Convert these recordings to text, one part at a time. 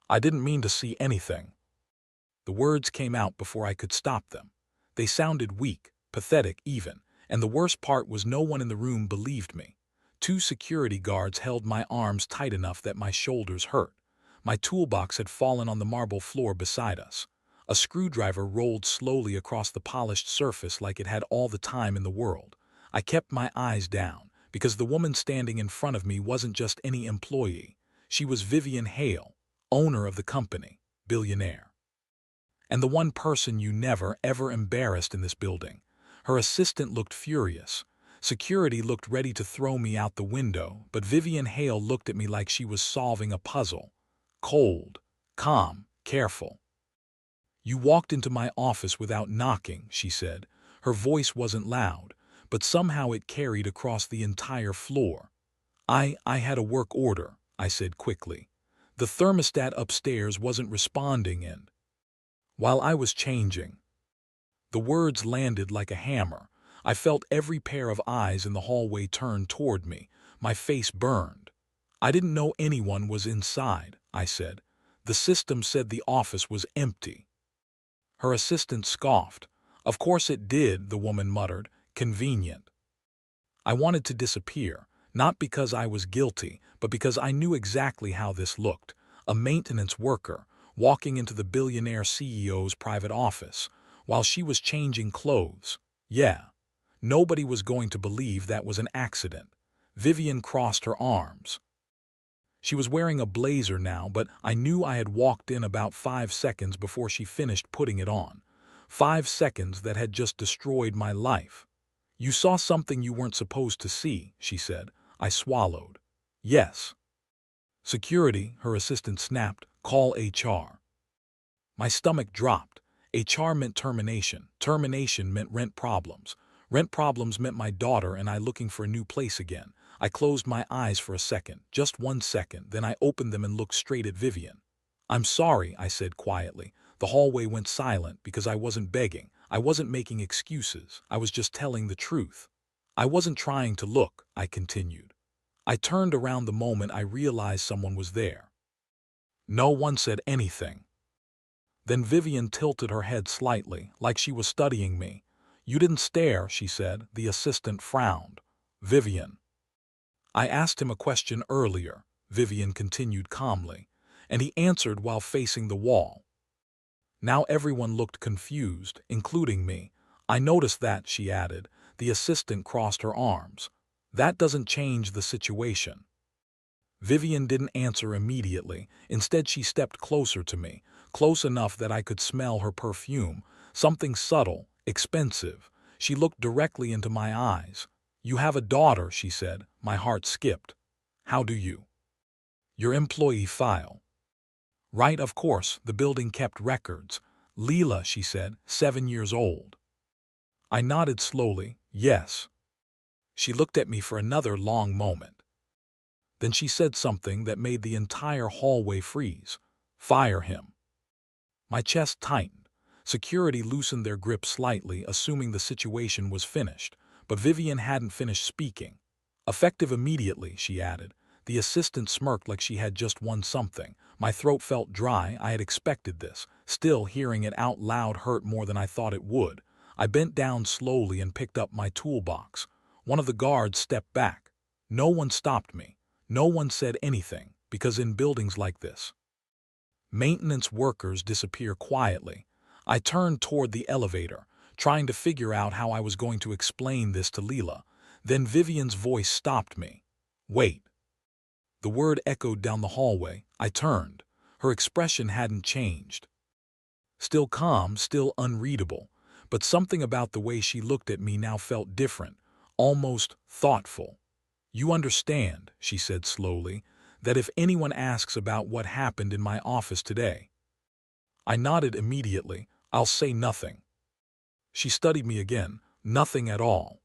I didn't mean to see anything. The words came out before I could stop them. They sounded weak, pathetic even, and the worst part was no one in the room believed me. Two security guards held my arms tight enough that my shoulders hurt. My toolbox had fallen on the marble floor beside us. A screwdriver rolled slowly across the polished surface like it had all the time in the world. I kept my eyes down, because the woman standing in front of me wasn't just any employee. She was Vivian Hale, owner of the company, Billionaire. And the one person you never, ever embarrassed in this building. Her assistant looked furious. Security looked ready to throw me out the window, but Vivian Hale looked at me like she was solving a puzzle. Cold, calm, careful. "You walked into my office without knocking," she said. Her voice wasn't loud, but somehow it carried across the entire floor. I had a work order," I said quickly. "The thermostat upstairs wasn't responding and—" While I was changing. The words landed like a hammer. I felt every pair of eyes in the hallway turn toward me. My face burned. "I didn't know anyone was inside," I said. "The system said the office was empty." Her assistant scoffed. "Of course it did," the woman muttered. "Convenient." I wanted to disappear, not because I was guilty, but because I knew exactly how this looked. A maintenance worker, walking into the billionaire CEO's private office, while she was changing clothes. Yeah. Nobody was going to believe that was an accident. Vivian crossed her arms. She was wearing a blazer now, but I knew I had walked in about 5 seconds before she finished putting it on. 5 seconds that had just destroyed my life. "You saw something you weren't supposed to see," she said. I swallowed. "Yes." "Security," her assistant snapped. "Call HR." My stomach dropped. HR meant termination. Termination meant rent problems. Rent problems meant my daughter and I looking for a new place again. I closed my eyes for a second, just 1 second, then I opened them and looked straight at Vivian. "I'm sorry," I said quietly. The hallway went silent because I wasn't begging. I wasn't making excuses. I was just telling the truth. "I wasn't trying to look," I continued. I turned around the moment I realized someone was there. No one said anything. Then Vivian tilted her head slightly, like she was studying me. "You didn't stare," she said. The assistant frowned. "Vivian." "I asked him a question earlier," Vivian continued calmly, "and he answered while facing the wall." Now everyone looked confused, including me. "I noticed that," she added. The assistant crossed her arms. "That doesn't change the situation." Vivian didn't answer immediately. Instead, she stepped closer to me, close enough that I could smell her perfume, something subtle, expensive. She looked directly into my eyes. "You have a daughter," she said. My heart skipped. "How do you?" "Your employee file." "Right, of course, the building kept records." "Leela," she said, 7 years old. I nodded slowly. "Yes." She looked at me for another long moment. Then she said something that made the entire hallway freeze. "Fire him." My chest tightened. Security loosened their grip slightly, assuming the situation was finished. But Vivian hadn't finished speaking. "Effective immediately," she added. The assistant smirked like she had just won something. My throat felt dry. I had expected this. Still, hearing it out loud hurt more than I thought it would. I bent down slowly and picked up my toolbox. One of the guards stepped back. No one stopped me. No one said anything, because in buildings like this, maintenance workers disappear quietly. I turned toward the elevator, trying to figure out how I was going to explain this to Leela. Then Vivian's voice stopped me. "Wait." The word echoed down the hallway. I turned. Her expression hadn't changed. Still calm, still unreadable, but something about the way she looked at me now felt different, almost thoughtful. "You understand," she said slowly, "that if anyone asks about what happened in my office today—" I nodded immediately. "I'll say nothing." She studied me again. "Nothing at all."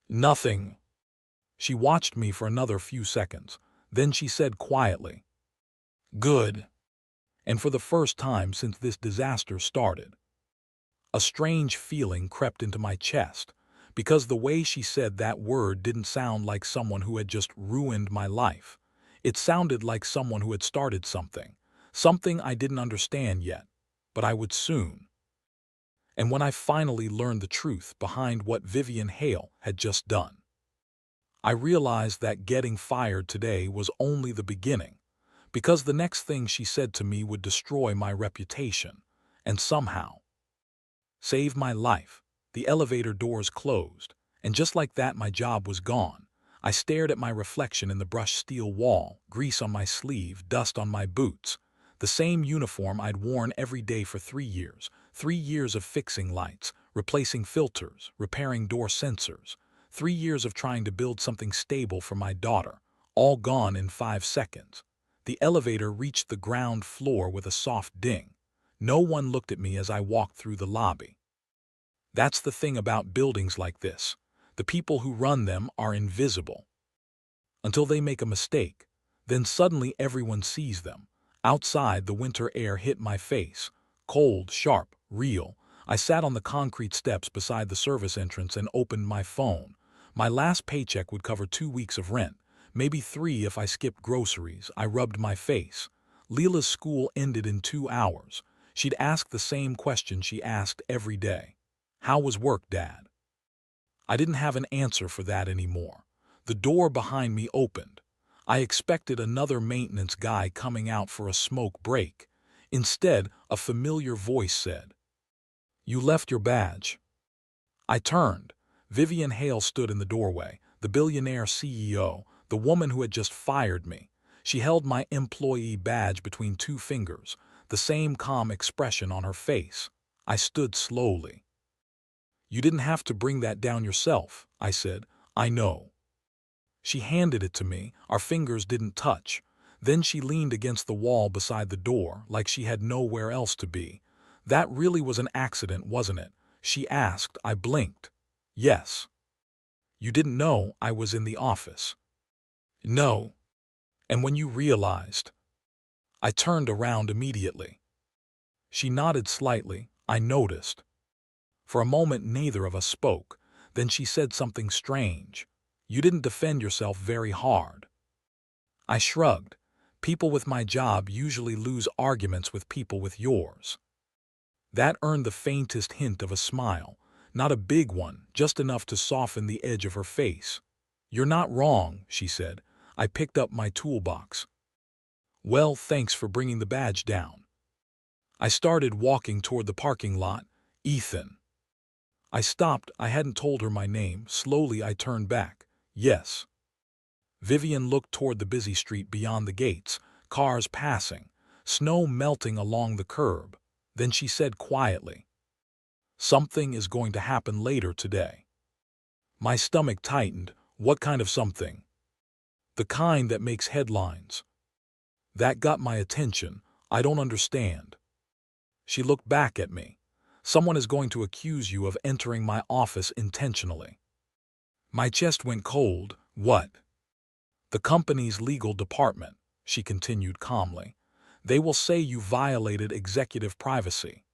"Nothing." She watched me for another few seconds. Then she said quietly, "Good." And for the first time since this disaster started, a strange feeling crept into my chest, because the way she said that word didn't sound like someone who had just ruined my life. It sounded like someone who had started something, Something I didn't understand yet, but I would soon. And when I finally learned the truth behind what Vivian Hale had just done, I realized that getting fired today was only the beginning, because the next thing she said to me would destroy my reputation, and somehow save my life. The elevator doors closed, and just like that my job was gone. I stared at my reflection in the brushed steel wall, grease on my sleeve, dust on my boots. The same uniform I'd worn every day for 3 years. 3 years of fixing lights, replacing filters, repairing door sensors. 3 years of trying to build something stable for my daughter, all gone in 5 seconds. The elevator reached the ground floor with a soft ding. No one looked at me as I walked through the lobby. That's the thing about buildings like this. The people who run them are invisible until they make a mistake. Then suddenly everyone sees them. Outside, the winter air hit my face. Cold, sharp, real. I sat on the concrete steps beside the service entrance and opened my phone. My last paycheck would cover 2 weeks of rent, maybe 3 if I skipped groceries. I rubbed my face. Leela's school ended in 2 hours. She'd ask the same question she asked every day. How was work, Dad? I didn't have an answer for that anymore. The door behind me opened. I expected another maintenance guy coming out for a smoke break. Instead, a familiar voice said, "You left your badge." I turned. Vivian Hale stood in the doorway, the billionaire CEO, the woman who had just fired me. She held my employee badge between 2 fingers, the same calm expression on her face. I stood slowly. "You didn't have to bring that down yourself," I said. "I know." She handed it to me. Our fingers didn't touch. Then she leaned against the wall beside the door, like she had nowhere else to be. "That really was an accident, wasn't it?" she asked. I blinked. "Yes." "You didn't know I was in the office?" "No." "And when you realized?" I turned around immediately. She nodded slightly. I noticed. For a moment neither of us spoke. Then she said something strange. "You didn't defend yourself very hard." I shrugged. People with my job usually lose arguments with people with yours. That earned the faintest hint of a smile. Not a big one, just enough to soften the edge of her face. "You're not wrong," she said. I picked up my toolbox. "Well, thanks for bringing the badge down." I started walking toward the parking lot. "Ethan." I stopped. I hadn't told her my name. Slowly I turned back. "Yes." Vivian looked toward the busy street beyond the gates, cars passing, snow melting along the curb. Then she said quietly, "Something is going to happen later today." My stomach tightened. "What kind of something?" "The kind that makes headlines." That got my attention. "I don't understand." She looked back at me. "Someone is going to accuse you of entering my office intentionally." My chest went cold. "What?" "The company's legal department," she continued calmly. "They will say you violated executive privacy."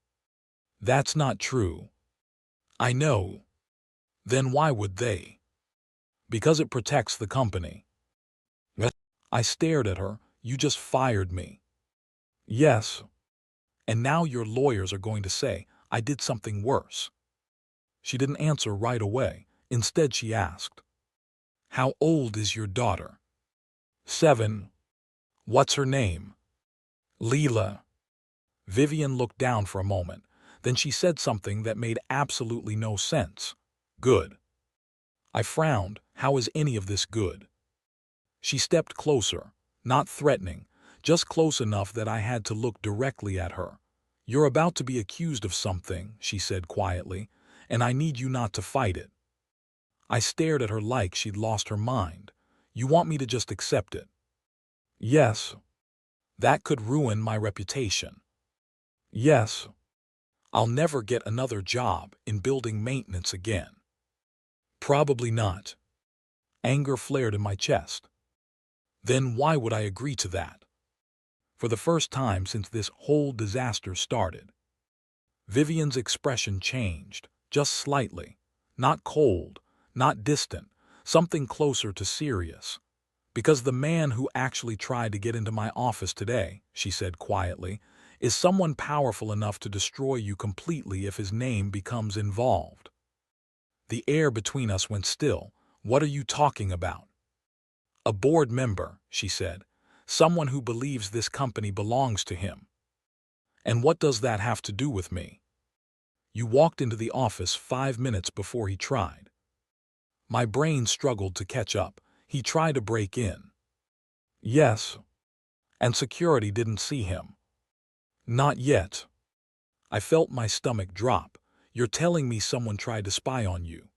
"That's not true." "I know." "Then why would they?" "Because it protects the company." I stared at her. "You just fired me." "Yes." "And now your lawyers are going to say I did something worse." She didn't answer right away. Instead she asked, "How old is your daughter?" 7. "What's her name?" "Leela." Vivian looked down for a moment. Then she said something that made absolutely no sense. "Good." I frowned. "How is any of this good?" She stepped closer, not threatening, just close enough that I had to look directly at her. "You're about to be accused of something," she said quietly, "and I need you not to fight it." I stared at her like she'd lost her mind. "You want me to just accept it?" "Yes." "That could ruin my reputation." "Yes." "I'll never get another job in building maintenance again." "Probably not." Anger flared in my chest. "Then why would I agree to that?" For the first time since this whole disaster started. Vivian's expression changed, just slightly. Not cold, not distant, something closer to serious. Because the man who actually tried to get into my office today, she said quietly, is someone powerful enough to destroy you completely if his name becomes involved. The air between us went still. What are you talking about? A board member, she said. Someone who believes this company belongs to him. And what does that have to do with me? You walked into the office 5 minutes before he tried. My brain struggled to catch up. He tried to break in. Yes. And security didn't see him. Not yet. I felt my stomach drop. You're telling me someone tried to spy on you?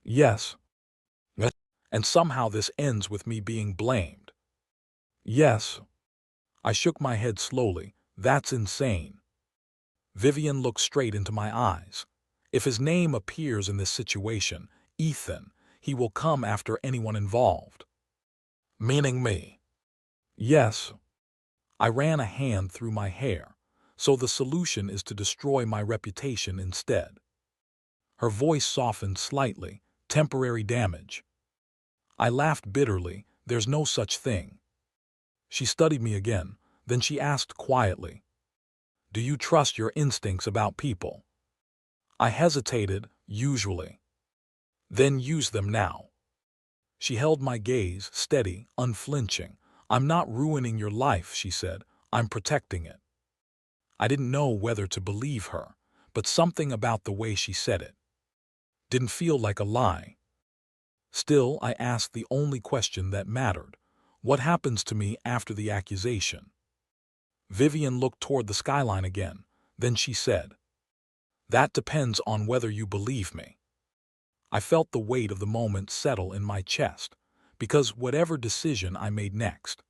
Yes. And somehow this ends with me being blamed. Yes. I shook my head slowly. That's insane. Vivian looked straight into my eyes. If his name appears in this situation, Ethan, he will come after anyone involved. Meaning me? Yes. I ran a hand through my hair. So the solution is to destroy my reputation instead. Her voice softened slightly. Temporary damage. I laughed bitterly. There's no such thing. She studied me again. Then she asked quietly, do you trust your instincts about people? I hesitated, usually. Then use them now. She held my gaze, steady, unflinching. I'm not ruining your life, she said. I'm protecting it. I didn't know whether to believe her, but something about the way she said it didn't feel like a lie. Still, I asked the only question that mattered. What happens to me after the accusation? Vivian looked toward the skyline again. Then she said, that depends on whether you believe me. I felt the weight of the moment settle in my chest, because whatever decision I made next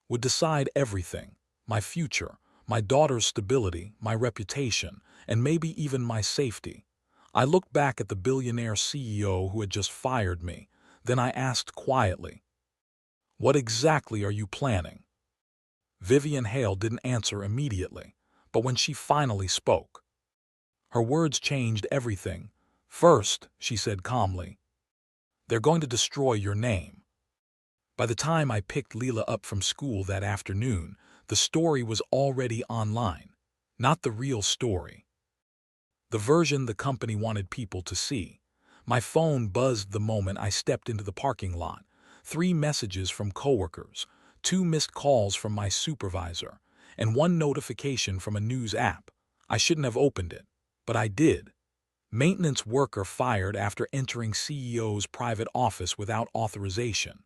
would decide everything, my future, my daughter's stability, my reputation, and maybe even my safety. I looked back at the billionaire CEO who had just fired me. Then I asked quietly, what exactly are you planning? Vivian Hale didn't answer immediately, but when she finally spoke, her words changed everything. First, she said calmly, they're going to destroy your name. By the time I picked Leela up from school that afternoon, the story was already online. Not the real story. The version the company wanted people to see. My phone buzzed the moment I stepped into the parking lot. 3 messages from coworkers, 2 missed calls from my supervisor, and 1 notification from a news app. I shouldn't have opened it, but I did. Maintenance worker fired after entering CEO's private office without authorization.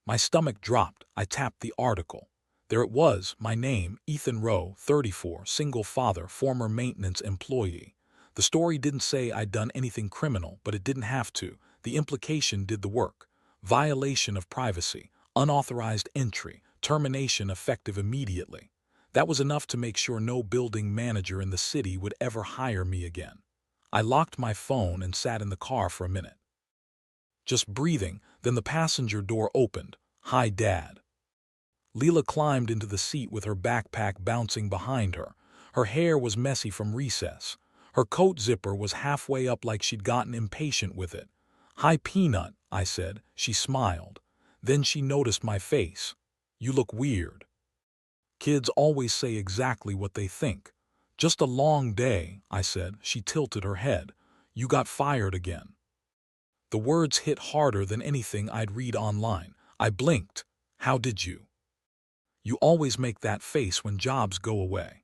My stomach dropped. I tapped the article. There it was, my name, Ethan Rowe, 34, single father, former maintenance employee. The story didn't say I'd done anything criminal, but it didn't have to. The implication did the work. Violation of privacy, unauthorized entry, termination effective immediately. That was enough to make sure no building manager in the city would ever hire me again. I locked my phone and sat in the car for a minute, just breathing. Then the passenger door opened. Hi, Dad. Leela climbed into the seat with her backpack bouncing behind her. Her hair was messy from recess. Her coat zipper was halfway up like she'd gotten impatient with it. Hi, Peanut, I said. She smiled. Then she noticed my face. You look weird. Kids always say exactly what they think. Just a long day, I said. She tilted her head. You got fired again. The words hit harder than anything I'd read online. I blinked. How did you? You always make that face when jobs go away.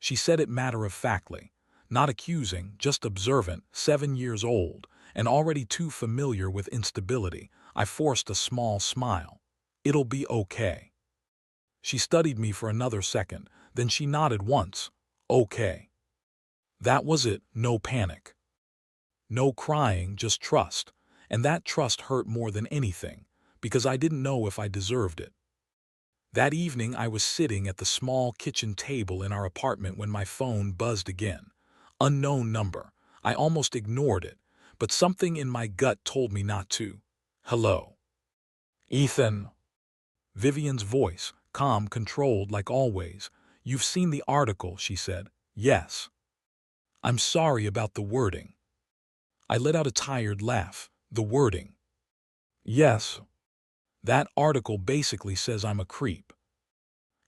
She said it matter-of-factly, not accusing, just observant, 7 years old, and already too familiar with instability. I forced a small smile. It'll be okay. She studied me for another second, then she nodded once. Okay. That was it, no panic. No crying, just trust. And that trust hurt more than anything, because I didn't know if I deserved it. That evening I was sitting at the small kitchen table in our apartment when my phone buzzed again. Unknown number. I almost ignored it, but something in my gut told me not to. Hello. Ethan. Vivian's voice, calm, controlled like always. You've seen the article, she said. Yes. I'm sorry about the wording. I let out a tired laugh. The wording. Yes. That article basically says I'm a creep.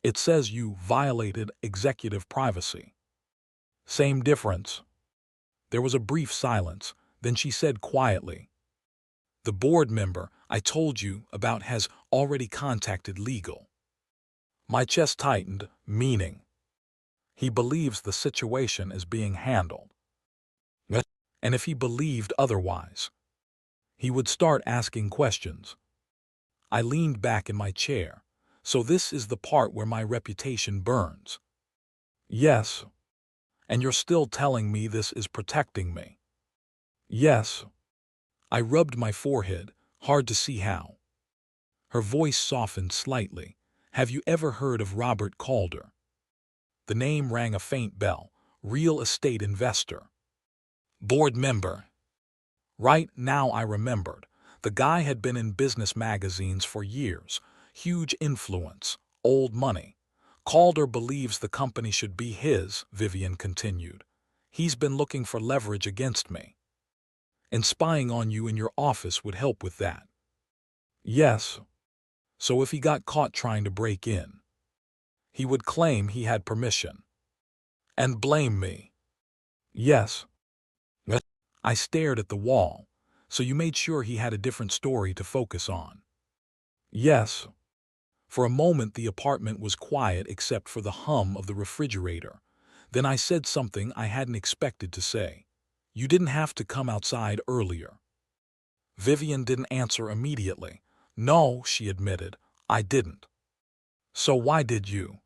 It says you violated executive privacy. Same difference. There was a brief silence, then she said quietly, "The board member I told you about has already contacted legal." My chest tightened, meaning he believes the situation is being handled. And if he believed otherwise, he would start asking questions. I leaned back in my chair. So this is the part where my reputation burns. Yes. And you're still telling me this is protecting me? Yes. I rubbed my forehead, hard to see how. Her voice softened slightly. Have you ever heard of Robert Calder? The name rang a faint bell. Real estate investor. Board member. Right now I remembered. The guy had been in business magazines for years. Huge influence. Old money. Calder believes the company should be his, Vivian continued. He's been looking for leverage against me. And spying on you in your office would help with that. Yes. So if he got caught trying to break in, he would claim he had permission. And blame me. Yes. I stared at the wall. So you made sure he had a different story to focus on. Yes. For a moment the apartment was quiet except for the hum of the refrigerator. Then I said something I hadn't expected to say. You didn't have to come outside earlier. Vivian didn't answer immediately. No, she admitted, I didn't. So why did you?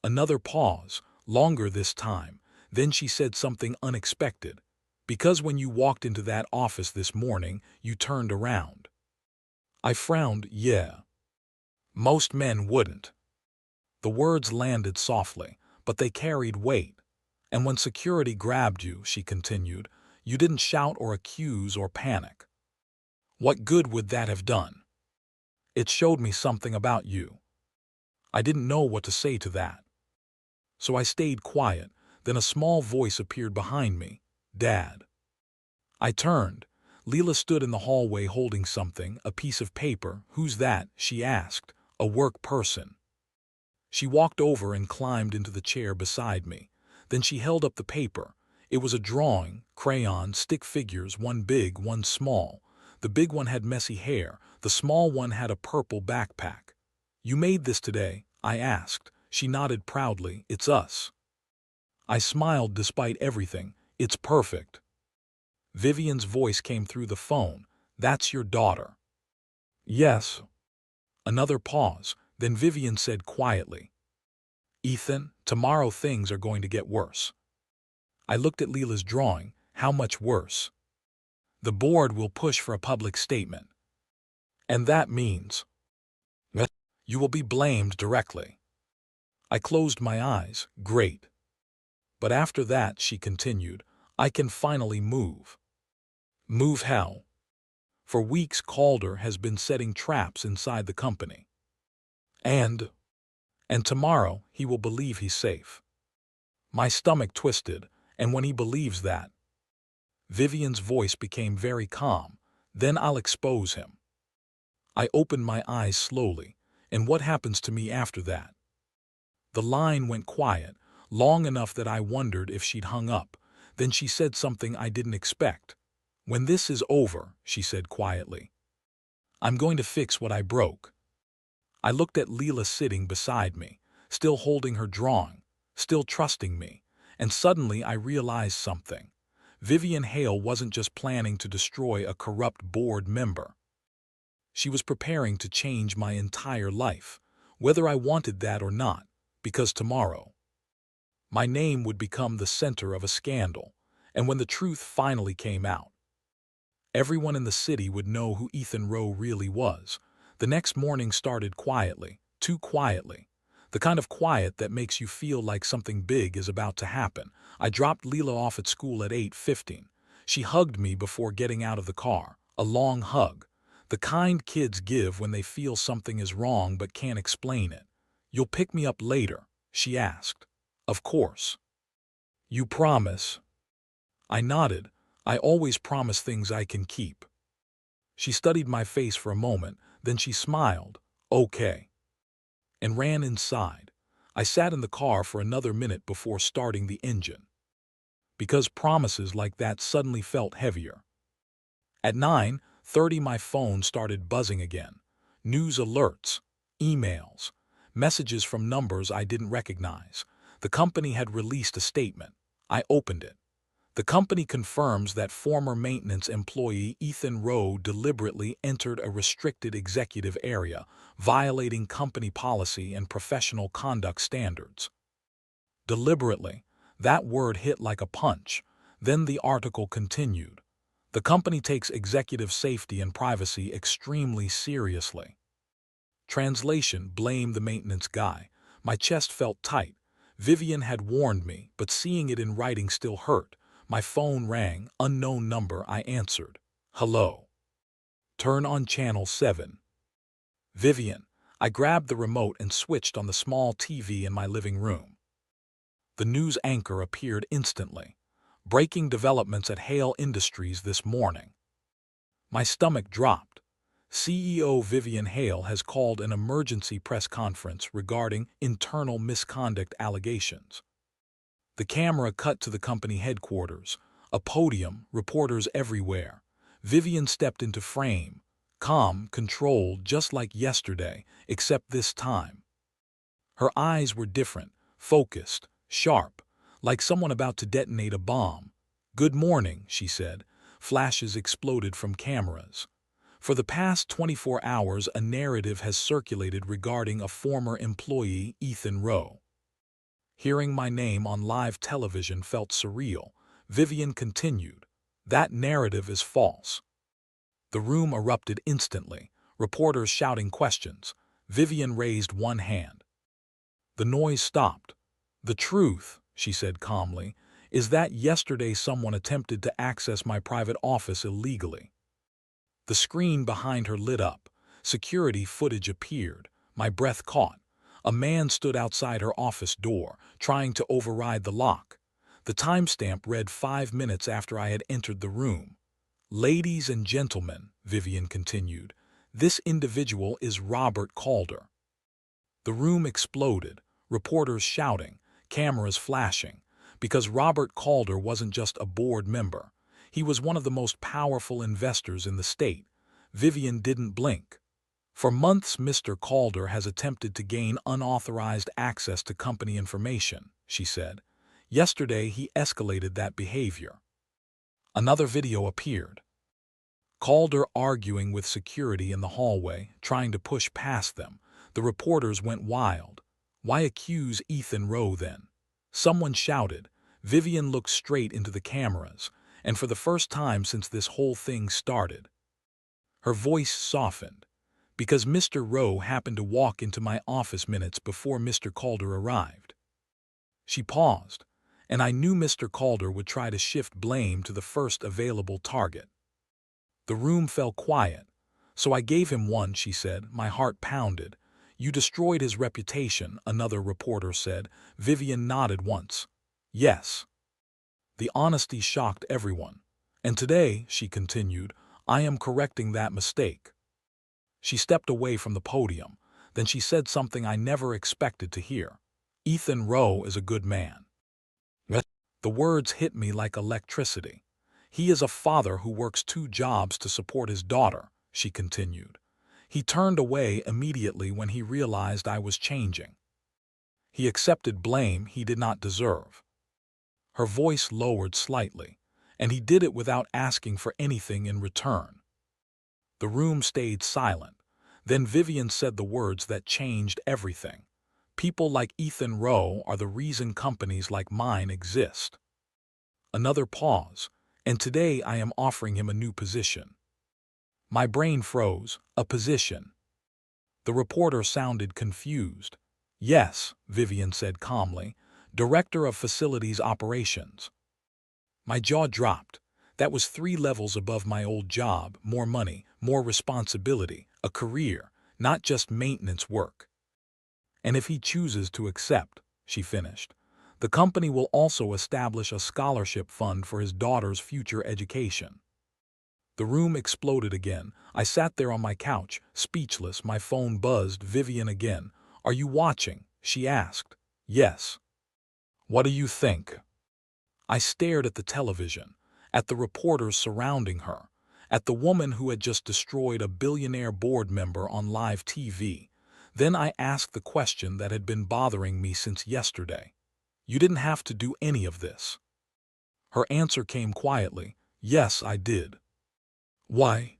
Another pause, longer this time. Then she said something unexpected. Because when you walked into that office this morning, you turned around. I frowned, yeah. Most men wouldn't. The words landed softly, but they carried weight. And when security grabbed you, she continued, you didn't shout or accuse or panic. What good would that have done? It showed me something about you. I didn't know what to say to that. So I stayed quiet, then a small voice appeared behind me. Dad. I turned. Leela stood in the hallway holding something, a piece of paper. Who's that? She asked. A work person. She walked over and climbed into the chair beside me. Then she held up the paper. It was a drawing, crayon, stick figures, one big, one small. The big one had messy hair. The small one had a purple backpack. You made this today? I asked. She nodded proudly. It's us. I smiled despite everything. It's perfect. Vivian's voice came through the phone. That's your daughter. Yes. Another pause. Then Vivian said quietly, Ethan, tomorrow things are going to get worse. I looked at Leela's drawing. How much worse? The board will push for a public statement. And that means you will be blamed directly. I closed my eyes. Great. But after that, she continued, I can finally move. Move how? For weeks Calder has been setting traps inside the company. And tomorrow he will believe he's safe. My stomach twisted, and when he believes that, Vivian's voice became very calm. Then I'll expose him. I opened my eyes slowly, and what happens to me after that? The line went quiet, long enough that I wondered if she'd hung up. Then she said something I didn't expect. When this is over, she said quietly, I'm going to fix what I broke. I looked at Leela sitting beside me, still holding her drawing, still trusting me, and suddenly I realized something. Vivian Hale wasn't just planning to destroy a corrupt board member. She was preparing to change my entire life, whether I wanted that or not, because tomorrow, my name would become the center of a scandal, and when the truth finally came out, everyone in the city would know who Ethan Rowe really was. The next morning started quietly, too quietly. The kind of quiet that makes you feel like something big is about to happen. I dropped Leela off at school at 8:15. She hugged me before getting out of the car, a long hug. The kind kids give when they feel something is wrong but can't explain it. You'll pick me up later, she asked. Of course. You promise? I nodded. I always promise things I can keep. She studied my face for a moment, Then she smiled, "Okay," and ran inside. I sat in the car for another minute before starting the engine, because promises like that suddenly felt heavier. At 9:30, my phone started buzzing again. News alerts, emails, messages from numbers I didn't recognize. The company had released a statement. I opened it. The company confirms that former maintenance employee Ethan Rowe deliberately entered a restricted executive area, violating company policy and professional conduct standards. Deliberately. That word hit like a punch. Then the article continued. The company takes executive safety and privacy extremely seriously. Translation: blame the maintenance guy. My chest felt tight. Vivian had warned me, but seeing it in writing still hurt. My phone rang. Unknown number. I answered. "Hello. Turn on channel 7. Vivian. I grabbed the remote and switched on the small TV in my living room. The news anchor appeared instantly. Breaking developments at Hale Industries this morning. My stomach dropped. CEO Vivian Hale has called an emergency press conference regarding internal misconduct allegations. The camera cut to the company headquarters. A podium, reporters everywhere. Vivian stepped into frame. Calm, controlled, just like yesterday, except this time. Her eyes were different, focused, sharp, like someone about to detonate a bomb. "Good morning," she said. Flashes exploded from cameras. For the past 24 hours, a narrative has circulated regarding a former employee, Ethan Rowe. Hearing my name on live television felt surreal. Vivian continued. "That narrative is false." The room erupted instantly, reporters shouting questions. Vivian raised one hand. The noise stopped. "The truth," she said calmly, "is that yesterday someone attempted to access my private office illegally." The screen behind her lit up. Security footage appeared. My breath caught. A man stood outside her office door, trying to override the lock. The timestamp read 5 minutes after I had entered the room. "Ladies and gentlemen," Vivian continued, "this individual is Robert Calder." The room exploded, reporters shouting, cameras flashing, because Robert Calder wasn't just a board member. He was one of the most powerful investors in the state. Vivian didn't blink. For months, Mr. Calder has attempted to gain unauthorized access to company information, she said. Yesterday, he escalated that behavior. Another video appeared. Calder arguing with security in the hallway, trying to push past them. The reporters went wild. "Why accuse Ethan Rowe then?" Someone shouted. Vivian looked straight into the cameras, and for the first time since this whole thing started. Her voice softened. "Because Mr. Rowe happened to walk into my office minutes before Mr. Calder arrived." She paused, and I knew Mr. Calder would try to shift blame to the first available target. The room fell quiet. "So I gave him one," she said. My heart pounded. "You destroyed his reputation," another reporter said. Vivian nodded once. "Yes." The honesty shocked everyone. "And today," she continued, "I am correcting that mistake." She stepped away from the podium. Then she said something I never expected to hear. "Ethan Rowe is a good man." The words hit me like electricity. "He is a father who works 2 jobs to support his daughter," she continued. "He turned away immediately when he realized I was changing. He accepted blame he did not deserve." Her voice lowered slightly, "and he did it without asking for anything in return." The room stayed silent. Then Vivian said the words that changed everything. "People like Ethan Rowe are the reason companies like mine exist." Another pause. "And today I am offering him a new position." My brain froze. "A position?" The reporter sounded confused. "Yes," Vivian said calmly, "Director of Facilities Operations." My jaw dropped. That was 3 levels above my old job, more money, more responsibility, a career, not just maintenance work. "And if he chooses to accept," she finished, "the company will also establish a scholarship fund for his daughter's future education." The room exploded again. I sat there on my couch, speechless. My phone buzzed. Vivian again. "Are you watching?" she asked. "Yes." "What do you think?" I stared at the television, at the reporters surrounding her, at the woman who had just destroyed a billionaire board member on live TV. Then I asked the question that had been bothering me since yesterday. "You didn't have to do any of this." Her answer came quietly. "Yes, I did." "Why?"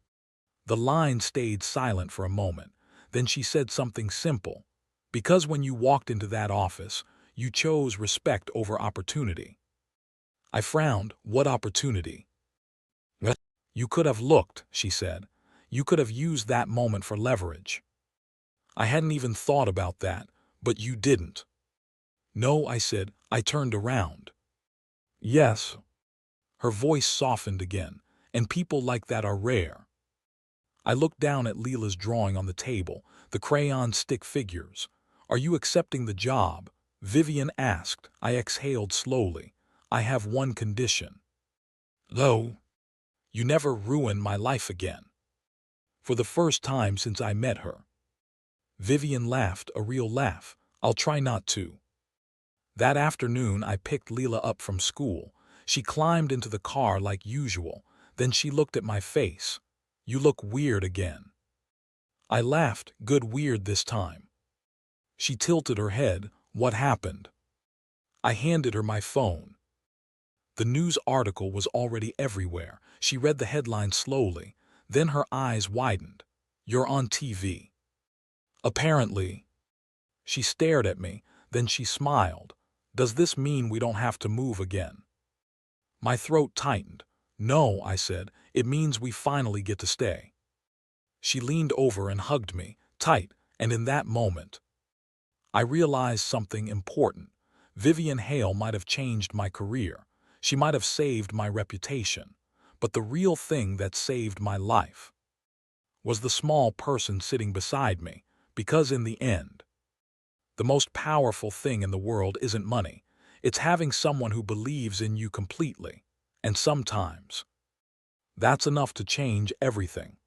The line stayed silent for a moment. Then she said something simple. "Because when you walked into that office, you chose respect over opportunity." I frowned. "What opportunity?" "What?" "You could have looked," she said. "You could have used that moment for leverage." "I hadn't even thought about that, but you didn't." "No," I said. "I turned around." "Yes." Her voice softened again. "And people like that are rare." I looked down at Leela's drawing on the table, the crayon stick figures. "Are you accepting the job?" Vivian asked. I exhaled slowly. "I have one condition." "No." "You never ruin my life again." For the first time since I met her. Vivian laughed, a real laugh. "I'll try not to." That afternoon I picked Leela up from school. She climbed into the car like usual. Then she looked at my face. "You look weird again." I laughed. "Good weird this time." She tilted her head. "What happened?" I handed her my phone. The news article was already everywhere. She read the headline slowly. Then her eyes widened. "You're on TV." "Apparently." She stared at me. Then she smiled. "Does this mean we don't have to move again?" My throat tightened. "No," I said. "It means we finally get to stay." She leaned over and hugged me, tight, and in that moment, I realized something important. Vivian Hale might have changed my career. She might have saved my reputation. But the real thing that saved my life was the small person sitting beside me, because in the end, the most powerful thing in the world isn't money. It's having someone who believes in you completely. And sometimes, that's enough to change everything.